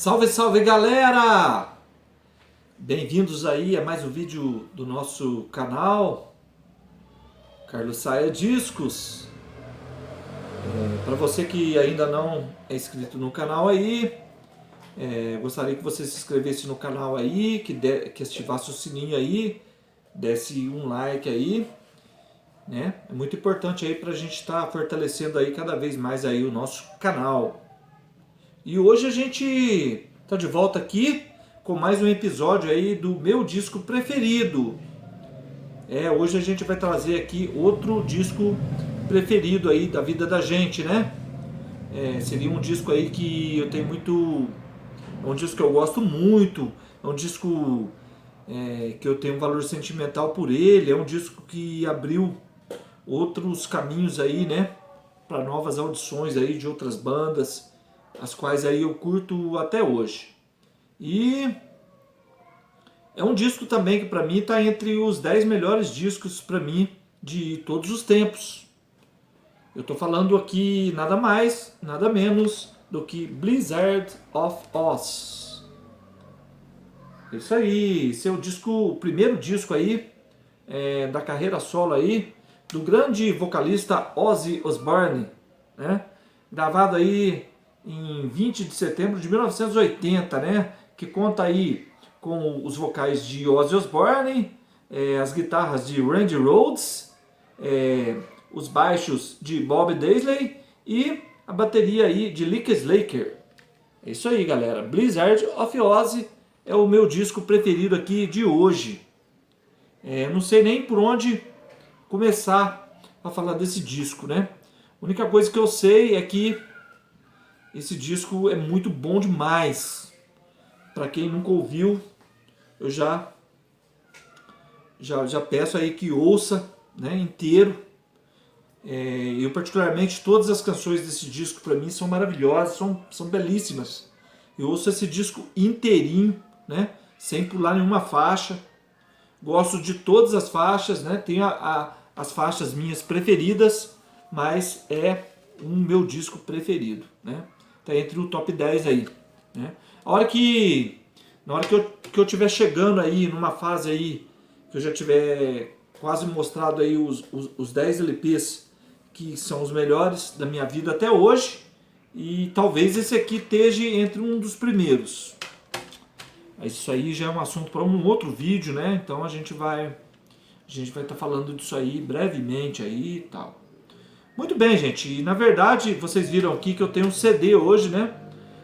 Salve, salve galera! Bem-vindos aí a mais um vídeo do nosso canal Carlos Saia Discos. Para você que ainda não é inscrito no canal aí, gostaria que você se inscrevesse no canal aí, que ativasse o sininho aí, desse um like aí, né? É muito importante aí para a gente estar fortalecendo aí cada vez mais aí o nosso canal. E hoje a gente tá de volta aqui com mais um episódio aí do meu disco preferido. Hoje a gente vai trazer aqui outro disco preferido aí da vida da gente, né? Seria um disco aí que eu tenho muito... É um disco que eu gosto muito, é um disco que eu tenho um valor sentimental por ele, é um disco que abriu outros caminhos aí, né? Para novas audições aí de outras bandas, as quais aí eu curto até hoje. E é um disco também que para mim está entre os 10 melhores discos para mim de todos os tempos. Eu estou falando aqui nada mais, nada menos do que Blizzard of Ozz. Isso aí, esse é o primeiro disco aí da carreira solo aí do grande vocalista Ozzy Osbourne, né? Gravado aí em 20 de setembro de 1980, né? Que conta aí com os vocais de Ozzy Osbourne, as guitarras de Randy Rhoads, os baixos de Bob Daisley e a bateria aí de Lick Slaker. É isso aí, galera. Blizzard of Ozzy é o meu disco preferido aqui de hoje. Não sei nem por onde começar a falar desse disco, né? A única coisa que eu sei é que esse disco é muito bom demais. Para quem nunca ouviu, eu já peço aí que ouça, né, inteiro. Eu particularmente, todas as canções desse disco para mim são maravilhosas, são belíssimas. Eu ouço esse disco inteirinho, né, sem pular nenhuma faixa. Gosto de todas as faixas, né? Tenho as faixas minhas preferidas, mas é um meu disco preferido, né? Tá entre o top 10 aí, né? Na hora que eu estiver chegando aí numa fase aí, que eu já tiver quase mostrado aí os 10 LPs que são os melhores da minha vida até hoje, e talvez esse aqui esteja entre um dos primeiros. Isso aí já é um assunto para um outro vídeo, né? Então a gente vai estar falando disso aí brevemente aí e tal. Muito bem, gente. E na verdade, vocês viram aqui que eu tenho um CD hoje, né?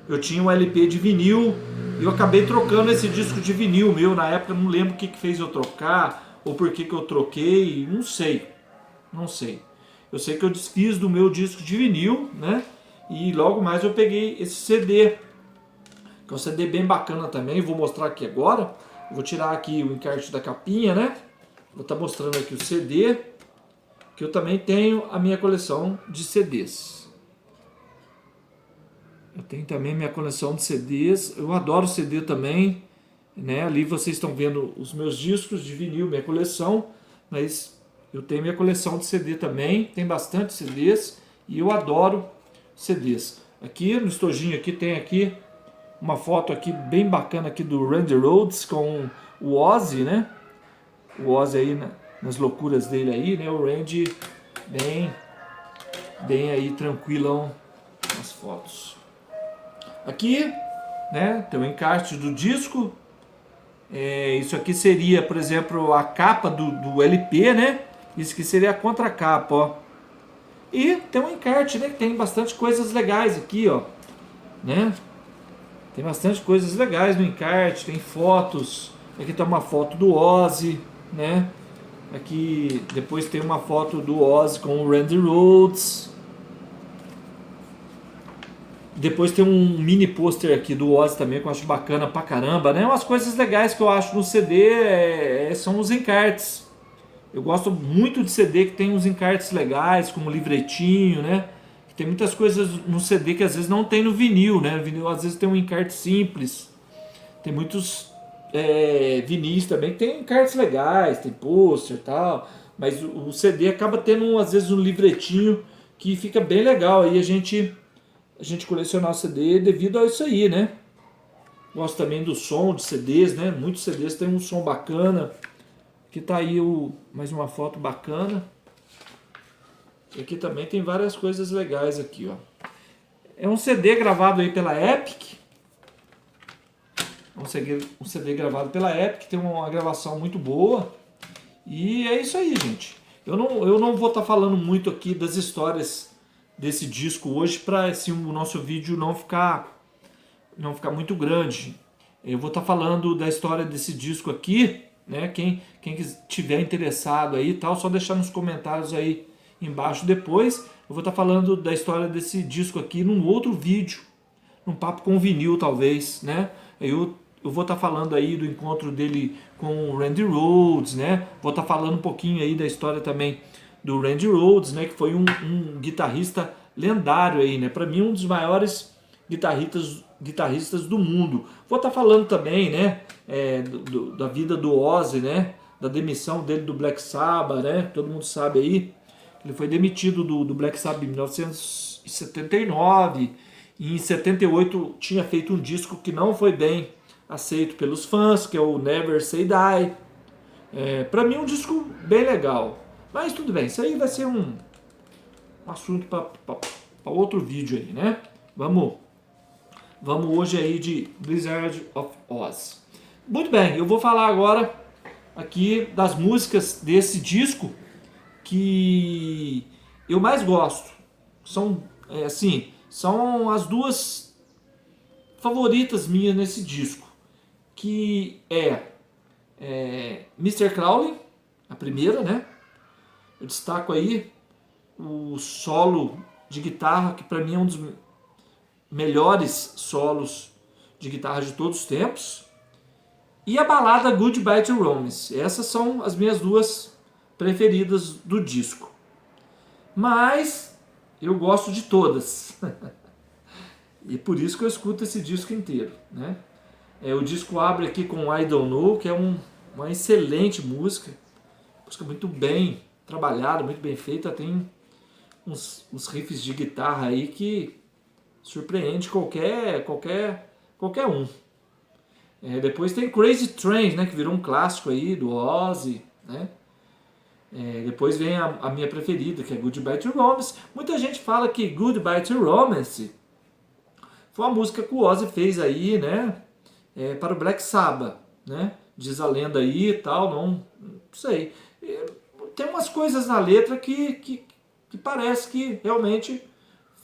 Eu tinha um LP de vinil e eu acabei trocando esse disco de vinil meu. Na época eu não lembro o que fez eu trocar ou por que eu troquei. Não sei. Eu sei que eu desfiz do meu disco de vinil, né? E logo mais eu peguei esse CD, que é um CD bem bacana também. Vou mostrar aqui agora. Vou tirar aqui o encarte da capinha, né? Vou estar mostrando aqui o CD, que eu também tenho a minha coleção de CDs. Eu tenho também a minha coleção de CDs. Eu adoro CD também, né? Ali vocês estão vendo os meus discos de vinil, minha coleção. Mas eu tenho minha coleção de CD também. Tem bastante CDs e eu adoro CDs. Aqui no estojinho aqui tem aqui uma foto aqui bem bacana aqui do Randy Rhoads com o Ozzy, né? O Ozzy aí nas loucuras dele aí, né? O Randy bem aí tranquilão nas fotos. Aqui, né? Tem o encarte do disco. Isso aqui seria, por exemplo, a capa do LP, né? Isso aqui seria a contracapa, ó. E tem um encarte, né? Que tem bastante coisas legais aqui, ó, né? Tem bastante coisas legais no encarte, tem fotos. Aqui tá uma foto do Ozzy, né? Aqui depois tem uma foto do Ozzy com o Randy Rhoads. Depois tem um mini pôster aqui do Ozzy também, que eu acho bacana pra caramba, né? Umas coisas legais que eu acho no CD são os encartes. Eu gosto muito de CD que tem uns encartes legais, como livretinho, né? Tem muitas coisas no CD que às vezes não tem no vinil, né? O vinil às vezes tem um encarte simples. Tem muitos vinis também que tem encartes legais, tem pôster e tal. Mas o CD acaba tendo às vezes um livretinho que fica bem legal. Aí a gente colecionar o CD devido a isso aí, né? Gosto também do som de CDs, né? Muitos CDs têm um som bacana. Aqui tá aí mais uma foto bacana. E aqui também tem várias coisas legais aqui, ó. É um CD gravado aí pela Epic. Um CD gravado pela Epic, tem uma gravação muito boa. E é isso aí, gente. Eu não vou estar falando muito aqui das histórias desse disco hoje, para assim, o nosso vídeo não ficar muito grande. Eu vou estar falando da história desse disco aqui, né? Quem tiver interessado aí, tal, só deixar nos comentários aí embaixo depois. Eu vou estar falando da história desse disco aqui num outro vídeo, num papo com vinil talvez, né? Eu vou estar falando aí do encontro dele com o Randy Rhoads, né? Vou estar falando um pouquinho aí da história também do Randy Rhoads, né? Que foi um guitarrista lendário aí, né? Para mim um dos maiores guitarristas do mundo. Vou estar falando também, né? Da vida do Ozzy, né? Da demissão dele do Black Sabbath, né? Todo mundo sabe aí. Ele foi demitido do Black Sabbath em 1979 e em 78 tinha feito um disco que não foi bem aceito pelos fãs, que é o Never Say Die. Pra mim um disco bem legal. Mas tudo bem, isso aí vai ser um assunto para outro vídeo aí, né? Vamos hoje aí de Blizzard of Oz. Muito bem, eu vou falar agora aqui das músicas desse disco que eu mais gosto. São as duas favoritas minhas nesse disco, que Mr. Crowley, a primeira, né? Eu destaco aí o solo de guitarra, que para mim é um dos melhores solos de guitarra de todos os tempos, e a balada Goodbye to Romance. Essas são as minhas duas preferidas do disco. Mas eu gosto de todas. E por isso que eu escuto esse disco inteiro, né? O disco abre aqui com I Don't Know, que é uma excelente música muito bem trabalhada, muito bem feita. Tem uns riffs de guitarra aí que surpreende qualquer um. Depois tem Crazy Train, né, que virou um clássico aí do Ozzy, né? Depois vem a minha preferida, que é Goodbye to Romance. Muita gente fala que Goodbye to Romance foi uma música que o Ozzy fez aí, né, para o Black Sabbath, né? Diz a lenda aí e tal, não sei. Tem umas coisas na letra que parece que realmente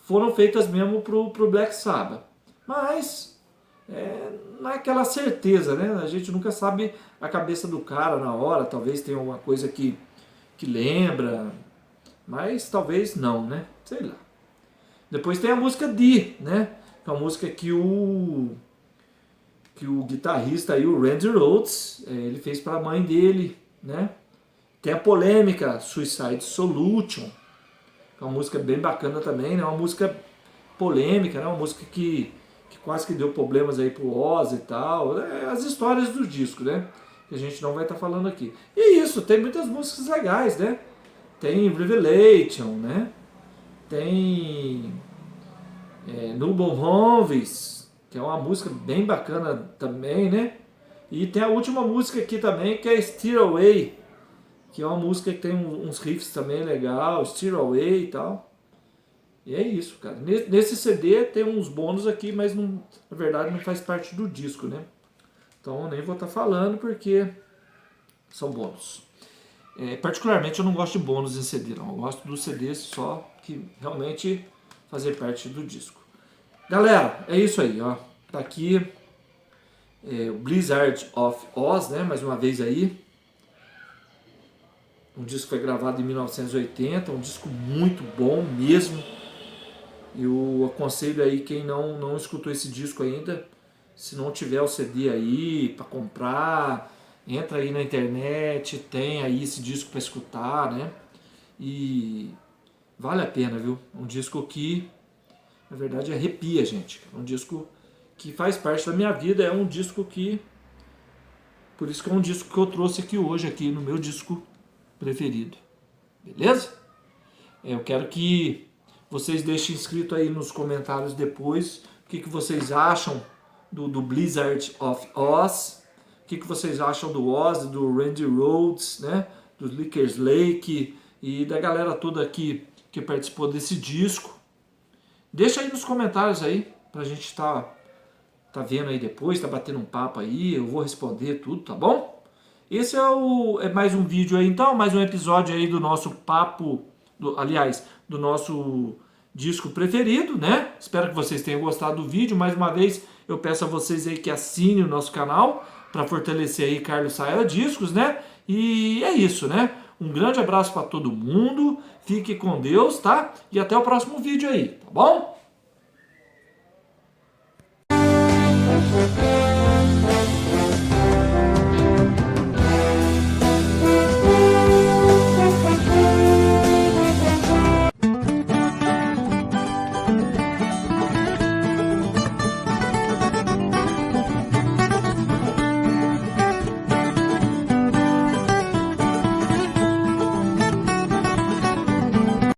foram feitas mesmo pro Black Sabbath. Mas não é aquela certeza, né? A gente nunca sabe a cabeça do cara na hora. Talvez tenha alguma coisa que lembra, mas talvez não, né? Sei lá. Depois tem a música Dee, né? Que é uma música que o guitarrista aí, o Randy Rhoads, ele fez para a mãe dele, né? Tem a polêmica Suicide Solution, que é uma música bem bacana também, né? Uma música polêmica, né? Uma música que quase que deu problemas aí pro Ozzy e tal. As histórias do disco, né? Que a gente não vai estar falando aqui. E isso, tem muitas músicas legais, né? Tem Revelation, né? Tem Newborn Honves, que é uma música bem bacana também, né? E tem a última música aqui também, que é Steer Away, que é uma música que tem uns riffs também legal, Steer Away e tal. E é isso, cara. Nesse CD tem uns bônus aqui, mas não, na verdade não faz parte do disco, né? Então eu nem vou estar falando porque são bônus. Particularmente eu não gosto de bônus em CD, não. Eu gosto dos CDs só que realmente fazer parte do disco. Galera, é isso aí, ó. Tá aqui o Blizzard of Oz, né? Mais uma vez aí. Um disco que foi gravado em 1980, um disco muito bom mesmo. Eu aconselho aí quem não escutou esse disco ainda, se não tiver o CD aí para comprar, entra aí na internet, tem aí esse disco para escutar, né? E vale a pena, viu? Um disco que, na verdade, arrepia, gente. É um disco que faz parte da minha vida, é um disco que... Por isso que é um disco que eu trouxe aqui hoje, aqui no meu disco preferido. Beleza? Eu quero que vocês deixem escrito aí nos comentários depois o que vocês acham do Blizzard of Oz. O que vocês acham do Oz, do Randy Rhoads, né? Do Lickers Lake e da galera toda aqui que participou desse disco. Deixa aí nos comentários aí, pra gente tá vendo aí depois, tá batendo um papo aí, eu vou responder tudo, tá bom? Esse é mais um vídeo aí então, mais um episódio aí do nosso papo, aliás, do nosso disco preferido, né? Espero que vocês tenham gostado do vídeo. Mais uma vez, eu peço a vocês aí que assinem o nosso canal para fortalecer aí Carlos Saia Discos, né? E é isso, né? Um grande abraço para todo mundo, fique com Deus, tá? E até o próximo vídeo aí, tá bom?